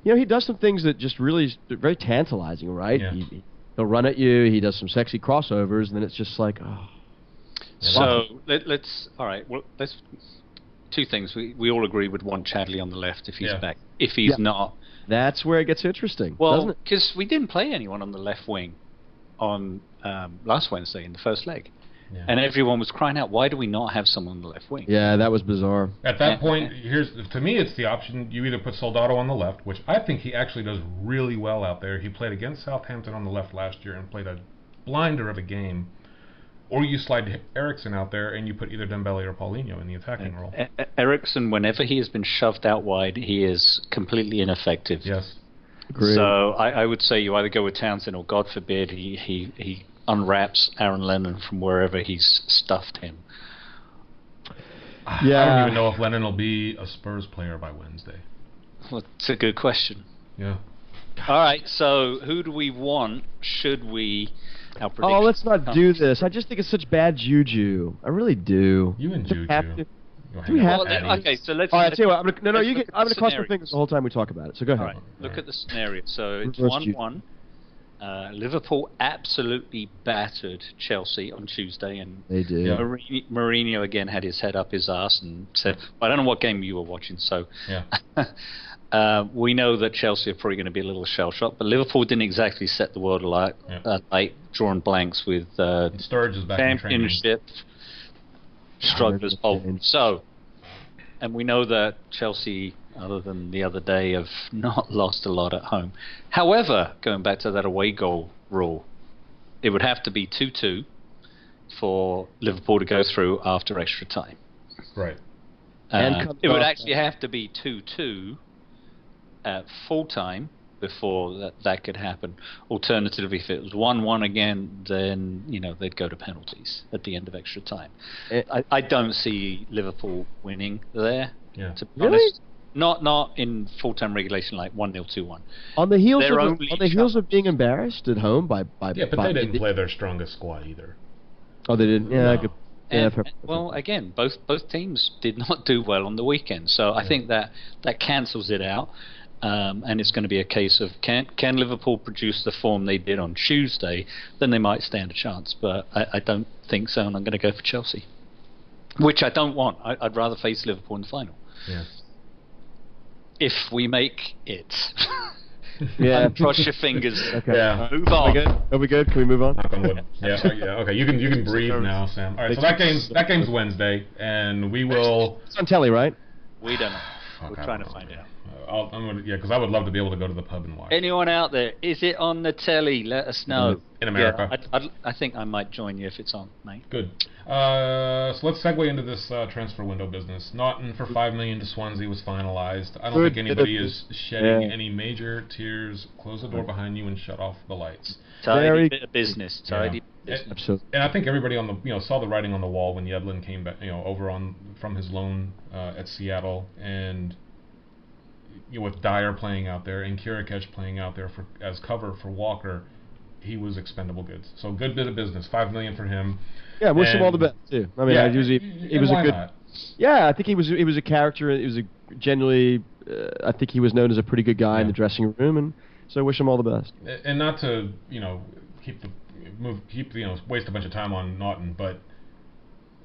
he does some things that just really very tantalizing, right? Yeah. He'll run at you. He does some sexy crossovers, and then it's just like, oh. So let's two things. We all agree with one Chadley on the left if he's back. If he's not, that's where it gets interesting. Well, because we didn't play anyone on the left wing on last Wednesday in the first leg. Yeah. And everyone was crying out, why do we not have someone on the left wing? Yeah, that was bizarre. At that point, to me, it's the option. You either put Soldado on the left, which I think he actually does really well out there. He played against Southampton on the left last year and played a blinder of a game. Or you slide Eriksson out there and you put either Dembele or Paulinho in the attacking role. Eriksson, whenever he has been shoved out wide, he is completely ineffective. Yes. Agreed. So I would say you either go with Townsend or, God forbid, he unwraps Aaron Lennon from wherever he's stuffed him. Yeah. I don't even know if Lennon will be a Spurs player by Wednesday. Well, it's a good question. Yeah. All right, so who do we want? Should we... Oh, let's not do this. I just think it's such bad juju. I really do. You and Juju. Do we have to? Okay, so let's... All right, tell you what. I'm going to cross my fingers the whole time we talk about it, so go ahead. All right, look at the scenario. So it's 1-1. Liverpool absolutely battered Chelsea on Tuesday, and they did. Yeah. Mourinho again had his head up his ass and said, I don't know what game you were watching, so... Yeah. We know that Chelsea are probably going to be a little shell-shocked, but Liverpool didn't exactly set the world alight, drawing blanks with Sturridge is back championship strugglers. So, and we know that Chelsea, other than the other day, have not lost a lot at home. However, going back to that away goal rule, it would have to be 2-2 for Liverpool to go through after extra time. Right. It would actually have to be 2-2 at full time before that could happen. Alternatively, if it was 1-1 again, then they'd go to penalties at the end of extra time. I don't see Liverpool winning there. Yeah. To be honest. Not in full-time regulation like 1-0, 2-1. On the heels of being embarrassed at home by but they didn't play their strongest squad either. Oh, they didn't. Yeah. No. Well, again, both teams did not do well on the weekend, so I think that cancels it out. And it's going to be a case of can Liverpool produce the form they did on Tuesday, then they might stand a chance. But I don't think so, and I'm going to go for Chelsea, which I don't want. I'd rather face Liverpool in the final. Yeah. If we make it. Yeah. Cross your fingers. Okay. Yeah. Move on. Are we good? Can we move on? Yeah. Okay. You can breathe now, Sam. All right. So that game's Wednesday, and we will. It's on telly, right? We don't know. We're trying to find out. Because I would love to be able to go to the pub and watch. Anyone out there? Is it on the telly? Let us know. In America. Yeah, I think I might join you if it's on, mate. Good. So let's segue into this transfer window business. Naughton for $5 million to Swansea was finalized. I don't think anybody is shedding any major tears. Close the door behind you and shut off the lights. Tidy bit of business. Absolutely. And I think everybody on the saw the writing on the wall when Yedlin came back over from his loan at Seattle, and with Dyer playing out there and Kirikesh playing out there as cover for Walker, he was expendable goods. So good bit of business. $5 million for him. Yeah, wish him all the best too. I mean, he was a good. Not? Yeah, I think he was a character. He was generally, I think he was known as a pretty good guy in the dressing room, and so wish him all the best. And not to waste a bunch of time on Naughton, but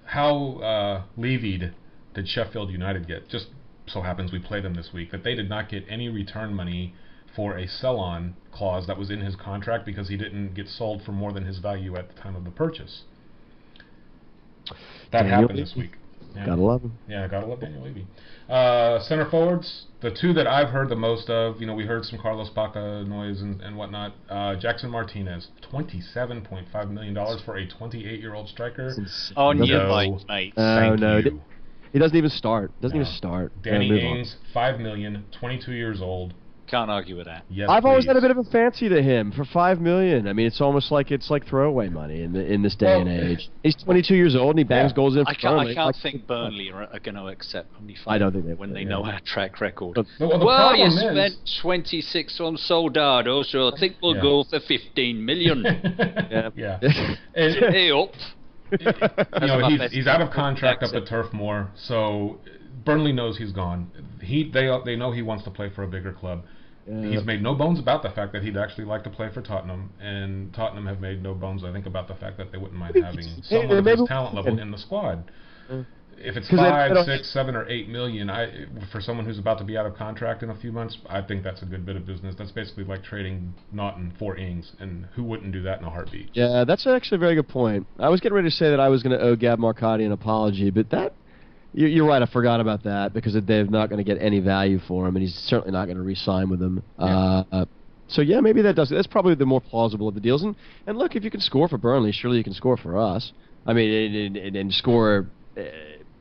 how levied did Sheffield United get? Just so happens we played them this week, that they did not get any return money for a sell-on clause that was in his contract because he didn't get sold for more than his value at the time of the purchase. That happened this week. Yeah. Gotta love him. Yeah, gotta love Daniel Levy. Center forwards, the two that I've heard the most of, we heard some Carlos Bacca noise and whatnot. Jackson Martinez, $27.5 million for a 28-year-old striker. On your bike, mate. Thank you. He doesn't even start. Danny Ings, $5 million, 22 years old. Can't argue with that. Yes, I've always had a bit of a fancy to him for $5 million. I mean, it's almost like throwaway money in this day and age. He's 22 years old and he bangs goals in. I can't think Burnley are going to accept only $5 I don't think they when they know our track record. Well, you spent 26 on Soldado, so I think we'll go for 15 million. Yeah. Hey up. He's out of contract up at Turf Moor, so Burnley knows he's gone. They know he wants to play for a bigger club. He's made no bones about the fact that he'd actually like to play for Tottenham, and Tottenham have made no bones, I think, about the fact that they wouldn't mind having someone of his talent level in the squad. If it's 5, 6, 7, or 8 million, for someone who's about to be out of contract in a few months, I think that's a good bit of business. That's basically like trading Naughton for Ings, and who wouldn't do that in a heartbeat? Yeah, that's actually a very good point. I was getting ready to say that I was going to owe Gab Marcotti an apology, but you're right, I forgot about that, because they're not going to get any value for him, and he's certainly not going to re-sign with them. Yeah. So yeah, maybe that's probably the more plausible of the deals. And look, if you can score for Burnley, surely you can score for us. I mean, and score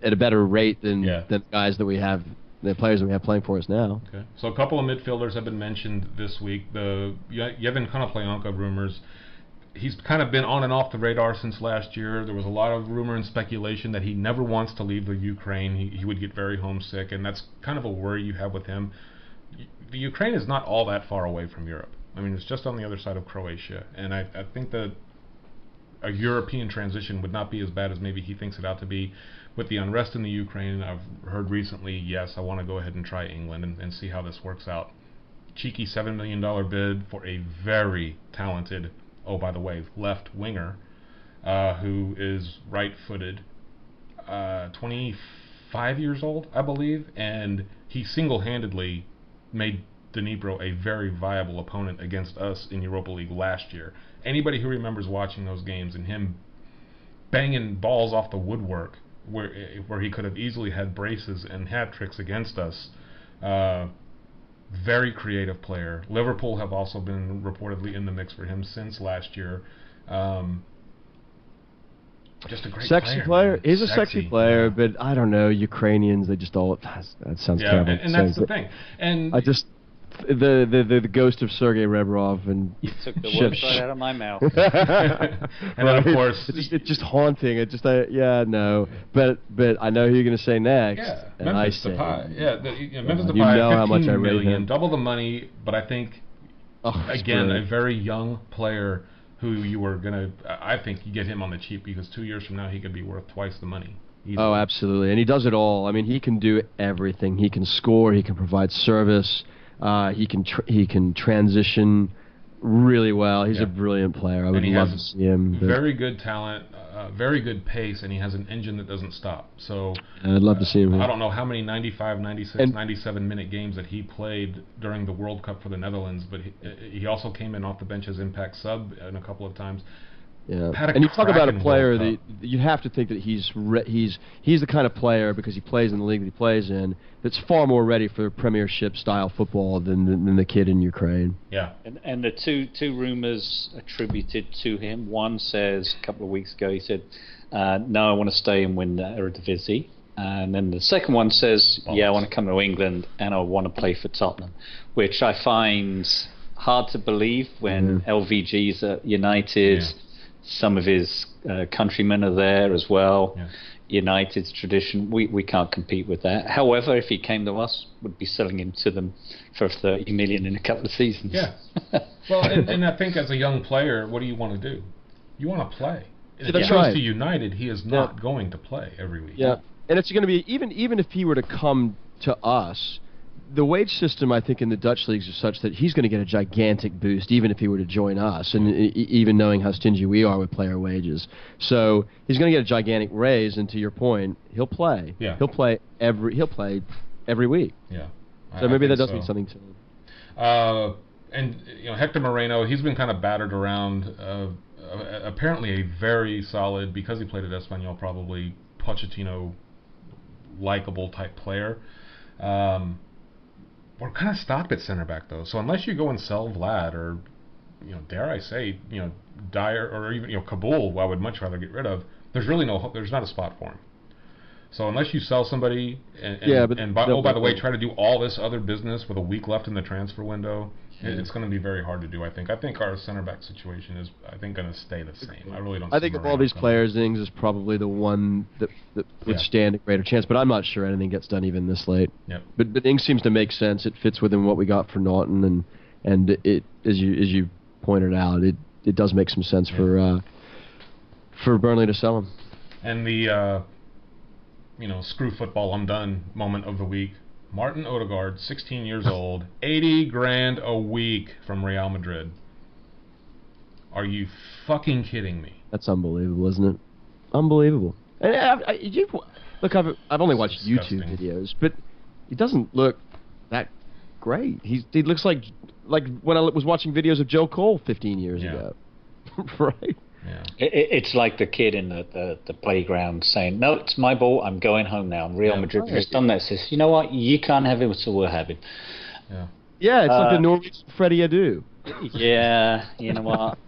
at a better rate than the guys that we have, the players that we have playing for us now. Okay. So a couple of midfielders have been mentioned this week. The Yevhen Konoplyanka rumors. He's kind of been on and off the radar since last year. There was a lot of rumor and speculation that he never wants to leave the Ukraine. He would get very homesick, and that's kind of a worry you have with him. The Ukraine is not all that far away from Europe. I mean, it's just on the other side of Croatia, and I think that a European transition would not be as bad as maybe he thinks it out to be. With the unrest in the Ukraine, I've heard recently, yes, I want to go ahead and try England and see how this works out. Cheeky $7 million bid for a very talented, oh, by the way, left winger, who is right-footed, 25 years old, I believe, and he single-handedly made Dnipro a very viable opponent against us in Europa League last year. Anybody who remembers watching those games and him banging balls off the woodwork where he could have easily had braces and hat tricks against us, very creative player. Liverpool have also been reportedly in the mix for him since last year. Just a great sexy player. He's a sexy player, but I don't know. Ukrainians, they just all. That sounds terrible. And that's the thing. And I just the ghost of Sergei Rebrov and you took the words right out of my mouth. And then of course it's just haunting. It just no. But I know who you're going to say next. Yeah, and Memphis Depay. Memphis Depay. You know how much I rate him. Double the money, but I think again a very young player who you were gonna. I think you get him on the cheap because 2 years from now he could be worth twice the money. Easily. Oh, absolutely, and he does it all. I mean, he can do everything. He can score. He can provide service. He can transition really well. He's a brilliant player. I would love to see him. Very good talent, very good pace, and he has an engine that doesn't stop. So I'd love to see him. I don't know how many 95, 96, 97-minute games that he played during the World Cup for the Netherlands, but he also came in off the bench as impact sub in a couple of times. Yeah, and you talk about a player that you have to think that he's the kind of player, because he plays in the league that he plays in, that's far more ready for Premiership style football than the kid in Ukraine. Yeah, and the two rumors attributed to him. One says a couple of weeks ago he said, "No, I want to stay and win the Eredivisie." And then the second one says, "Yeah, I want to come to England and I want to play for Tottenham," which I find hard to believe when LVG's at United. Yeah. Some of his countrymen are there as well. Yeah. United's tradition, we can't compete with that. However, if he came to us, we'd be selling him to them for 30 million in a couple of seasons. Yeah. Well, and I think as a young player, what do you want to do? You want to play. If he goes to United, he is not going to play every week. Yeah, and it's going to be even if he were to come to us. The wage system, I think, in the Dutch leagues is such that he's going to get a gigantic boost even if he were to join us, and even knowing how stingy we are with player wages. So he's going to get a gigantic raise, and to your point, he'll play. Yeah. He'll play every week. Yeah. So maybe that does mean something to him. And Hector Moreno, he's been kind of battered around. Apparently, a very solid, because he played at Espanyol, probably Pochettino likable type player. We're kind of stopped at center back though, so unless you go and sell Vlad or, dare I say, Dyer or even Kabul, I would much rather get rid of. There's not a spot for him. So unless you sell somebody by the way, try to do all this other business with a week left in the transfer window, it's going to be very hard to do. I think our center back situation is going to stay the same. I really don't. I think of all these players, Ings is probably the one that would stand a greater chance. But I'm not sure anything gets done even this late. Yep. But Ings seems to make sense. It fits within what we got for Naughton, and it as you pointed out, it does make some sense for Burnley to sell him. And the screw football, I'm done moment of the week. Martin Odegaard, 16 years old, 80 grand a week from Real Madrid. Are you fucking kidding me? That's unbelievable, isn't it? Unbelievable. And look, I've only watched YouTube videos, but he doesn't look that great. He looks like when I was watching videos of Joe Cole 15 years ago. Right? Yeah. It's like the kid in the playground saying, "No, it's my ball. I'm going home now." And Real Madrid has done that. Says, "You know what? You can't have it, so we'll have it." Yeah. Yeah, it's like the Norwegian Freddie Adu. Yeah, you know what?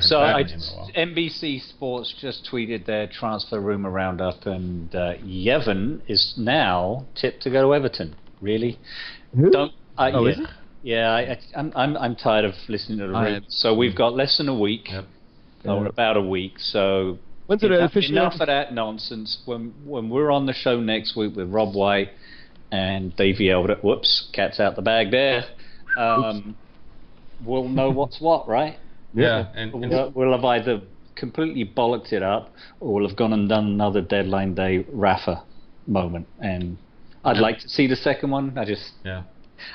So NBC Sports just tweeted their transfer rumor roundup, and Yevon is now tipped to go to Everton. Really? Who? Is it? Yeah, I'm tired of listening to the rumors. So we've got less than a week, or about a week. So when's it officially? Enough of that nonsense. When we're on the show next week with Rob White and Davey Elder, whoops, cat's out the bag there. We'll know what's what, right? Yeah, we'll have either completely bollocked it up, or we'll have gone and done another deadline day Rafa moment. And I'd like to see the second one.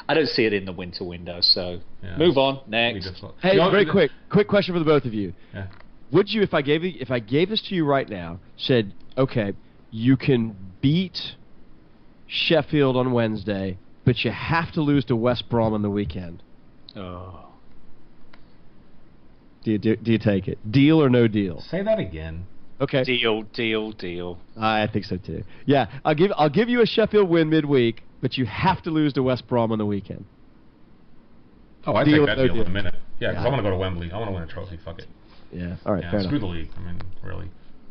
I don't see it in the winter window. So move on next. Hey, very quick question for the both of you. Yeah. Would you, if I gave this to you right now, said, okay, you can beat Sheffield on Wednesday, but you have to lose to West Brom on the weekend? Oh. Do you take it? Deal or no deal? Say that again. Okay. Deal. I think so too. Yeah, I'll give you a Sheffield win midweek, but you have to lose to West Brom on the weekend. Oh, I take that deal in a minute. Yeah, because I want to go to Wembley. I want to win a trophy. Fuck it. Yeah. All right. Fair screw enough. the league. I mean, really.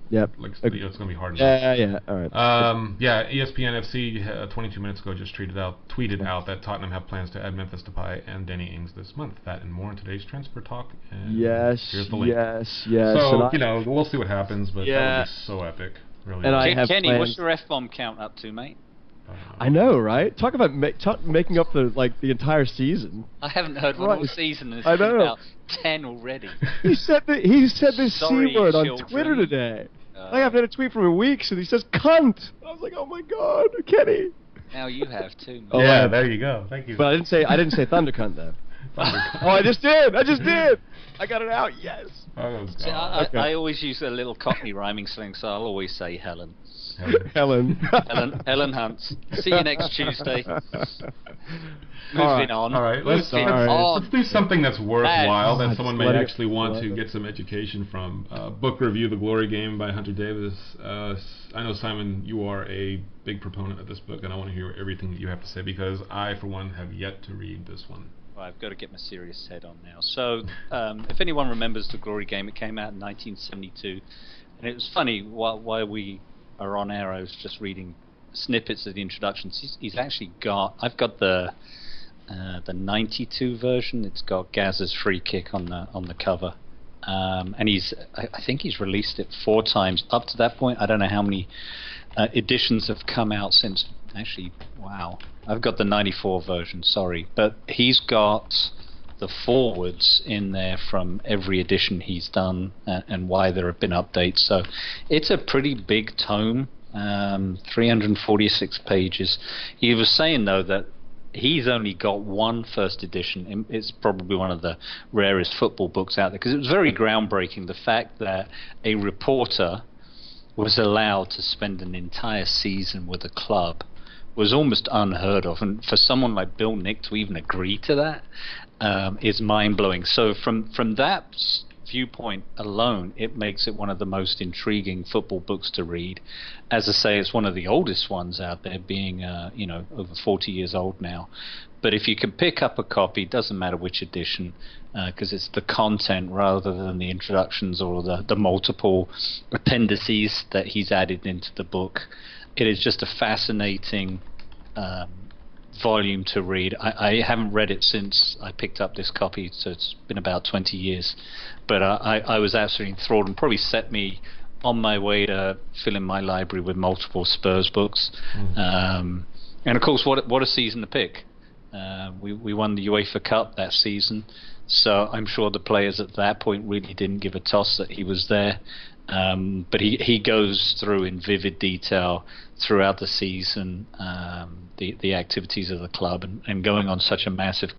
Yep. It's going to be hard enough. Yeah. All right. ESPN FC 22 minutes ago just tweeted out that Tottenham have plans to add Memphis Depay and Danny Ings this month. That and more in today's transfer talk. And here's the link. Yes. So we'll see what happens, but that would be so epic. Really. And Kenny, what's your F-bomb count up to, mate? I know, right? Talk about making up the entire season. I haven't heard one all season. And it's about 10 already. He said this C word on Twitter today. I haven't had a tweet from in weeks, and he says "cunt." I was like, "Oh my god, Kenny!" Now you have too. Oh yeah, there you go. Thank you. But I didn't say thunder cunt though. Oh, I just did. I got it out. Yes. Oh, see, I always use a little Cockney rhyming slang, so I'll always say Helen. Helen Hunt. See you next Tuesday. Moving on. All right, let's do something that's worthwhile that someone may actually want to get some education from. Book review: The Glory Game by Hunter Davis. I know, Simon, you are a big proponent of this book, and I want to hear everything that you have to say because I, for one, have yet to read this one. Well, I've got to get my serious head on now. So, if anyone remembers The Glory Game, it came out in 1972, and it was funny while we are on air, I was just reading snippets of the introductions. He's actually I've got the 92 version. It's got Gazza's free kick on the cover, and I think he's released it 4 times up to that point. I don't know how many editions have come out since. Actually, wow, I've got the 94 version. Sorry, but he's got the forwards in there from every edition he's done and why there have been updates. So it's a pretty big tome, 346 pages. He was saying, though, that he's only got one first edition. It's probably one of the rarest football books out there because it was very groundbreaking, the fact that a reporter was allowed to spend an entire season with a club was almost unheard of, and for someone like Bill Nick to even agree to that is mind-blowing. So from that viewpoint alone, it makes it one of the most intriguing football books to read. As I say, it's one of the oldest ones out there, being over 40 years old now. But if you can pick up a copy, it doesn't matter which edition, because it's the content rather than the introductions or the multiple appendices that he's added into the book. It is just a fascinating volume to read. I haven't read it since I picked up this copy, so it's been about 20 years. But I was absolutely enthralled and probably set me on my way to filling my library with multiple Spurs books. And of course, what a season to pick. We won the UEFA Cup that season, so I'm sure the players at that point really didn't give a toss that he was there. But he goes through in vivid detail throughout the season the activities of the club, and going on such a massive